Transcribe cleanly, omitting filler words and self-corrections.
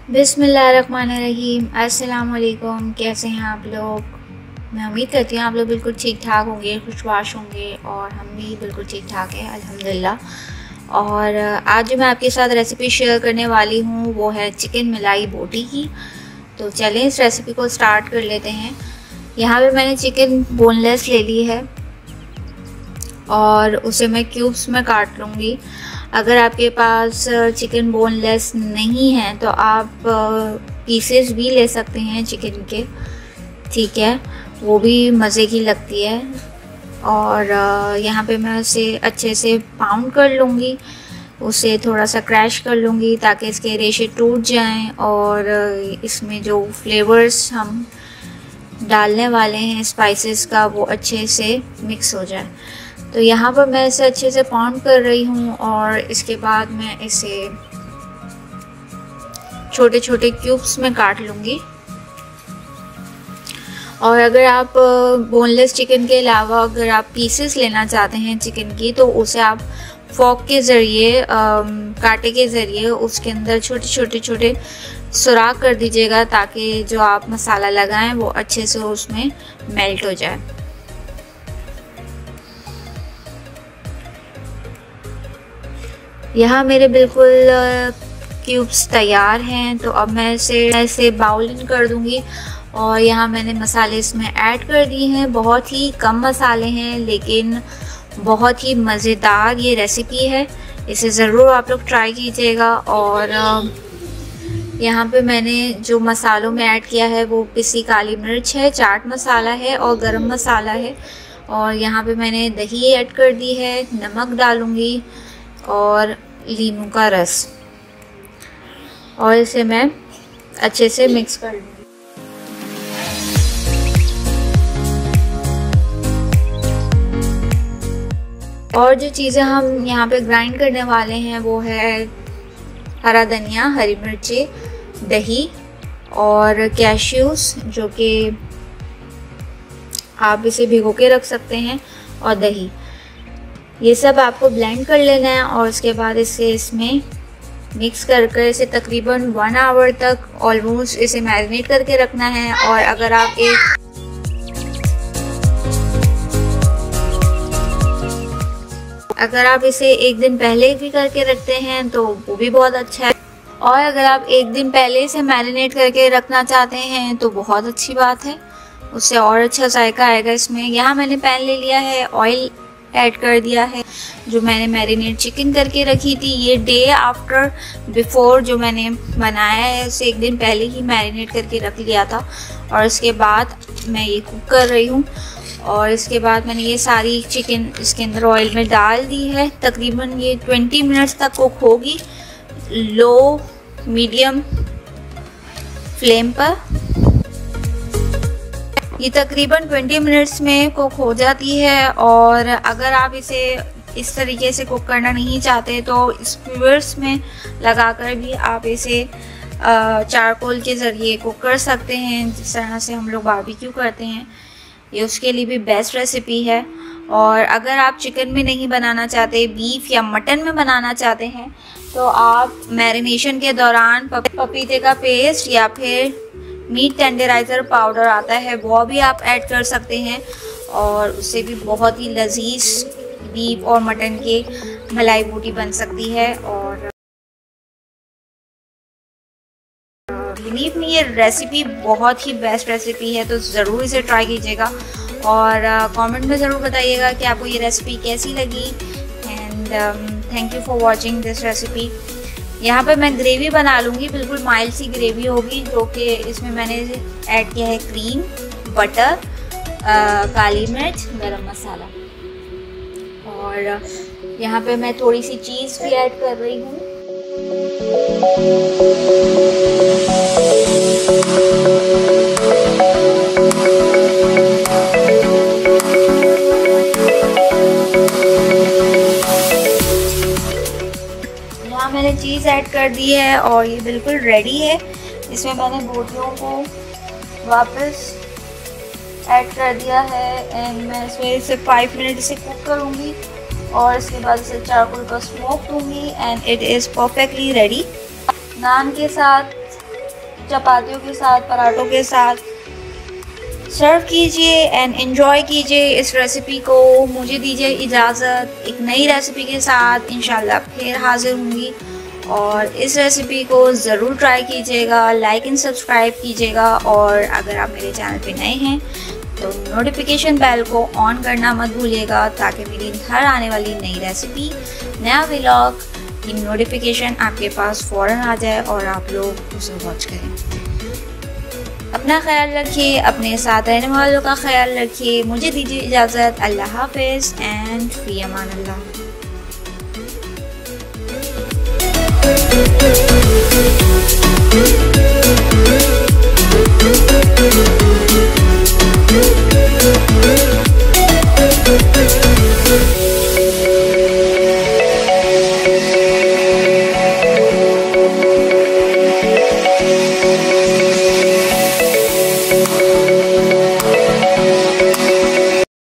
बिस्मिल्लाहिर्रहमानिर्रहीम। अस्सलाम वालेकुम। कैसे हैं आप लोग? मैं उम्मीद करती हूँ आप लोग बिल्कुल ठीक ठाक होंगे, खुशबाश होंगे और हम भी बिल्कुल ठीक ठाक हैं अल्हम्दुलिल्लाह। और आज जो मैं आपके साथ रेसिपी शेयर करने वाली हूँ वो है चिकन मलाई बोटी की। तो चलें इस रेसिपी को स्टार्ट कर लेते हैं। यहाँ पे मैंने चिकन बोनलेस ले ली है और उसे मैं क्यूब्स में काट लूँगी। अगर आपके पास चिकन बोनलेस नहीं है तो आप पीसेस भी ले सकते हैं चिकन के, ठीक है, वो भी मज़े की लगती है। और यहाँ पे मैं उसे अच्छे से पाउंड कर लूँगी, उसे थोड़ा सा क्रैश कर लूँगी ताकि इसके रेशे टूट जाएं और इसमें जो फ्लेवर्स हम डालने वाले हैं स्पाइसेस का वो अच्छे से मिक्स हो जाए। तो यहाँ पर मैं इसे अच्छे से पाउंड कर रही हूँ और इसके बाद मैं इसे छोटे छोटे क्यूब्स में काट लूँगी। और अगर आप बोनलेस चिकन के अलावा अगर आप पीसेस लेना चाहते हैं चिकन की तो उसे आप फॉक के ज़रिए, कांटे के ज़रिए उसके अंदर छोटे छोटे सुराख कर दीजिएगा ताकि जो आप मसाला लगाएं वो अच्छे से उसमें मेल्ट हो जाए। यहाँ मेरे बिल्कुल क्यूब्स तैयार हैं। तो अब मैं इसे बाउल इन कर दूँगी और यहाँ मैंने मसाले इसमें ऐड कर दिए हैं। बहुत ही कम मसाले हैं लेकिन बहुत ही मज़ेदार ये रेसिपी है, इसे ज़रूर आप लोग ट्राई कीजिएगा। और यहाँ पे मैंने जो मसालों में ऐड किया है वो पिसी काली मिर्च है, चाट मसाला है और गरम मसाला है। और यहाँ पे मैंने दही ऐड कर दी है, नमक डालूँगी और लीमू का रस, और इसे मैं अच्छे से मिक्स कर लूँगी। और जो चीज़ें हम यहाँ पे ग्राइंड करने वाले हैं वो है हरा धनिया, हरी मिर्ची, दही और कैश्यूस, जो कि आप इसे भिगो के रख सकते हैं, और दही। ये सब आपको ब्लेंड कर लेना है और उसके बाद इसे इसमें मिक्स कर इसे तकरीबन 1 आवर तक ऑलमोस्ट इसे मैरिनेट करके रखना है। और अगर आप इसे एक दिन पहले भी करके रखते हैं तो वो भी बहुत अच्छा है। और अगर आप एक दिन पहले इसे मैरिनेट करके रखना चाहते हैं तो बहुत अच्छी बात है, उससे और अच्छा जायका आएगा इसमें। यहाँ मैंने पैन ले लिया है, ऑयल ऐड कर दिया है। जो मैंने मैरिनेट चिकन करके रखी थी ये डे आफ्टर बिफोर जो मैंने बनाया है उसे एक दिन पहले ही मैरिनेट करके रख लिया था। और इसके बाद मैं ये कुक कर रही हूँ और इसके बाद मैंने ये सारी चिकन इसके अंदर ऑयल में डाल दी है। तकरीबन ये 20 मिनट्स तक कुक होगी लो मीडियम फ्लेम पर। ये तकरीबन 20 मिनट्स में कुक हो जाती है। और अगर आप इसे इस तरीके से कुक करना नहीं चाहते तो स्क्यूअर्स में लगाकर भी आप इसे चारकोल के ज़रिए कुक कर सकते हैं, जिस तरह से हम लोग बारबेक्यू करते हैं। ये उसके लिए भी बेस्ट रेसिपी है। और अगर आप चिकन में नहीं बनाना चाहते, बीफ या मटन में बनाना चाहते हैं तो आप मैरिनेशन के दौरान पपीते का पेस्ट या फिर मीट टेंडराइज़र पाउडर आता है वो भी आप ऐड कर सकते हैं और उससे भी बहुत ही लजीज बीफ और मटन के मलाई बोटी बन सकती है। और बिलीव मी ये रेसिपी बहुत ही बेस्ट रेसिपी है, तो ज़रूर इसे ट्राई कीजिएगा और कमेंट में ज़रूर बताइएगा कि आपको ये रेसिपी कैसी लगी। And thank you for watching this recipe. यहाँ पे मैं ग्रेवी बना लूँगी, बिल्कुल माइल्ड सी ग्रेवी होगी, जो कि इसमें मैंने ऐड किया है क्रीम, बटर, काली मिर्च, गरम मसाला, और यहाँ पे मैं थोड़ी सी चीज़ भी ऐड कर रही हूँ। मैंने चीज़ ऐड कर दी है और ये बिल्कुल रेडी है। इसमें मैंने बोटियों को वापस ऐड कर दिया है एंड मैं इसमें से 5 मिनट इसे कुक करूँगी और इसके बाद इसे चारकोल पर स्मोक दूँगी and it is perfectly ready. Naan के साथ चपातियों के साथ, पराठों के साथ सर्व कीजिए एंड एंजॉय कीजिए इस रेसिपी को। मुझे दीजिए इजाज़त, एक नई रेसिपी के साथ इंशाल्लाह फिर हाजिर होंगी। और इस रेसिपी को ज़रूर ट्राई कीजिएगा, लाइक एंड सब्सक्राइब कीजिएगा। और अगर आप मेरे चैनल पे नए हैं तो नोटिफिकेशन बेल को ऑन करना मत भूलिएगा, ताकि मेरी हर आने वाली नई रेसिपी, नया व्लॉग की नोटिफिकेशन आपके पास फ़ौरन आ जाए और आप लोग उसे वॉच करें। अपना ख्याल रखिए, अपने साथ रहने वालों का ख्याल रखिए। मुझे दीजिए इजाज़त। अल्लाह हाफ़िज़ एंड फ़ी अमान अल्लाह।